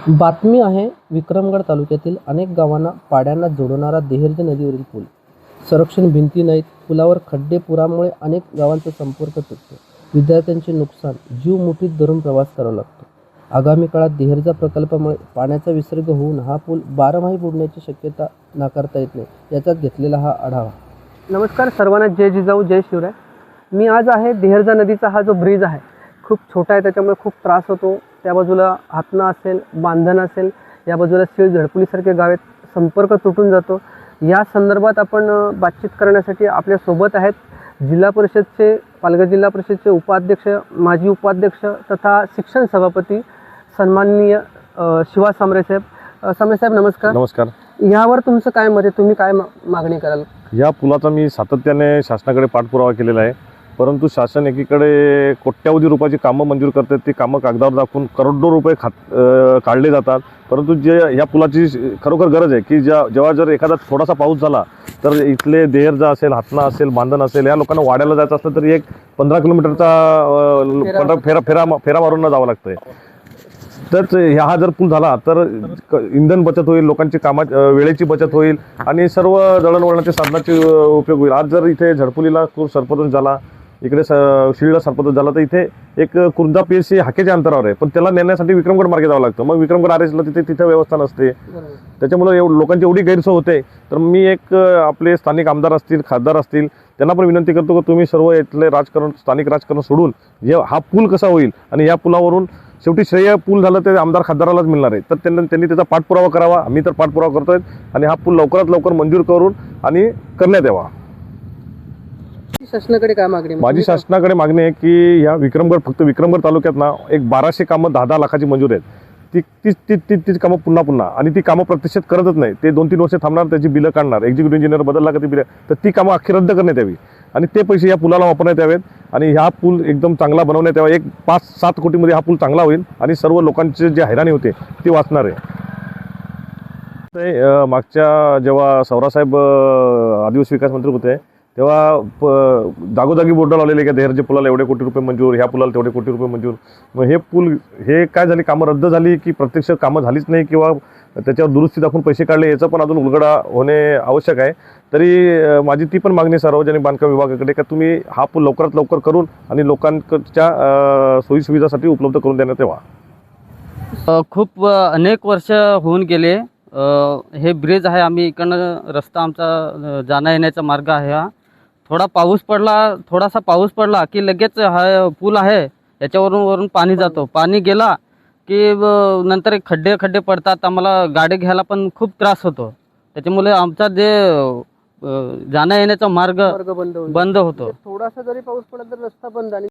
बातमी आहे विक्रमगड तालुक्यातील अनेक गावांना पाड्यांना जोडणारा देहर्ज नदीवरील पूल. संरक्षण भिंती नाहीत, पुलावर खड्डे, पुरामुळे अनेक गावांचा संपर्क तुटतो. विद्यार्थ्यांचे नुकसान, जीव मुठीत धरून प्रवास करावा लागतो. आगामी काळात देहर्जा प्रकल्पामुळे पाण्याचा विसर्ग होऊन हा पूल बारमाही बुडण्याची शक्यता नाकारता येत नाही. याचाच घेतलेला हा आढावा. नमस्कार सर्वांना, जय जिजाऊ, जय शिवराय. मी आज आहे देहर्जा नदीचा हा जो ब्रिज आहे खूप छोटा आहे, त्याच्यामुळे खूप त्रास होतो. त्या बाजूला हातना असेल, बांधण असेल, या बाजूला सीळ, झडपुलीसारखे गाव आहेत, संपर्क तुटून जातो. या संदर्भात आपण बातचीत करण्यासाठी आपल्यासोबत आहेत जिल्हा परिषदचे, पालघर जिल्हा परिषदचे उपाध्यक्ष, माजी उपाध्यक्ष तथा शिक्षण सभापती सन्माननीय शिवा सांबरे साहेब. सांबरे साहेब नमस्कार. नमस्कार. यावर तुमचं काय मत आहे? तुम्ही काय मागणी कराल? या पुलाचा मी सातत्याने शासनाकडे पाठपुरावा केलेला आहे, परंतु शासन एकीकडे कोट्यावधी रुपयाची कामं मंजूर करते. ती कामं कागदावर दाखवून करोडो रुपये काढले जातात. परंतु जे या पुलाची खरोखर गरज आहे की जेव्हा जर एखादा थोडासा पाऊस झाला तर इथले देहर्जा असेल, हातना असेल, बांधण असेल, या लोकांना वाड्याला जायचं असलं तरी एक 15 किलोमीटरचा फेरा मारून जावं लागतंय. तर हा जर पूल झाला तर इंधन बचत होईल, लोकांची वेळेची बचत होईल आणि सर्व दळणवळणाच्या साधनाचे उपयोग होईल. आज जर इथे झडपुलीला सर्पदंश झाला, इकडे शिळला सर्पदंश झाला, तर इथे एक कुर्दा PSC हाकेच्या अंतरावर आहे, पण त्याला नेण्यासाठी विक्रमगड मार्गे जावं लागतं. मग विक्रमगड RSला तिथे व्यवस्था नसते. त्याच्यामुळे लोकांची एवढी गैरसोय होते. तर मी एक आपले स्थानिक आमदार असतील, खासदार असतील, त्यांना पण विनंती करतो की तुम्ही सर्व इथले राजकारण, स्थानिक राजकारण सोडून हा पूल कसा होईल आणि या पुलावरून शेवटी श्रेय पूल झालं ते आमदार खासदारालाच मिळणार आहे. तर त्यांनी त्याचा पाठपुरावा करावा. आम्ही तर पाठपुरावा करतोय आणि हा पूल लवकरात लवकर मंजूर करून आणि करण्यात यावा. शासनाकडे काय मागणी? माझी शासनाकडे मागणी आहे की या फक्त विक्रमगड तालुक्यात ना एक 1200 कामं 10-10 लाखाची मंजूर आहेत. तीच कामं पुन्हा आणि ती कामं प्रत्यक्षात करतच नाही. ते 2-3 वर्ष थांबणार, त्याची बिलं काढणार, एक्झिक्युटिव्ह इंजिनियर बदलला का ती बिलं, तर ती कामं अख्खी रद्द करण्यात यावी आणि ते पैसे या पुलाला वापरण्यात यावेत आणि हा पूल एकदम चांगला बनवण्यात यावा. एक 5-7 कोटीमध्ये हा पूल चांगला होईल आणि सर्व लोकांची जी हैराणी होते ती वाचणार आहे. मागच्या जेव्हा सौरासाहेब आदिवासी विकास मंत्री होते तेव्हा जागोजागी बोर्ड लावलेले की देहर्जे पुलाला एवढे कोटी रुपये मंजूर, ह्या पुलाला तेवढे कोटी रुपये मंजूर. मग हे पूल काय झाली, कामं रद्द झाली की प्रत्यक्ष कामं झालीच नाही किंवा त्याच्यावर दुरुस्ती दाखवून पैसे काढले, याचं पण अजून उलगडा होणे आवश्यक आहे. तरी माझी ती पण मागणी सार्वजनिक बांधकाम विभागाकडे का तुम्ही हा पूल लवकरात लवकर करून आणि लोकांच्या सोयीसुविधासाठी उपलब्ध करून देण्यात यावा. खूप अनेक वर्ष होऊन गेले. हे ब्रिज आहे, आम्ही इकडनं रस्ता, आमचा जाण्या येण्याचा मार्ग आहे. हा थोडासा पाऊस पडला की लगेच हा पूल आहे याच्यावरून पाणी जातो. पाणी गेला की नंतर खड्डे पडतात. आम्हाला गाडी घ्यायला पण खूप त्रास होतो. त्याच्यामुळे आमचा जे जाण्या येण्याचा मार्ग बंद होतो. थोडासा जरी पाऊस पडला तर रस्ता बंद आणि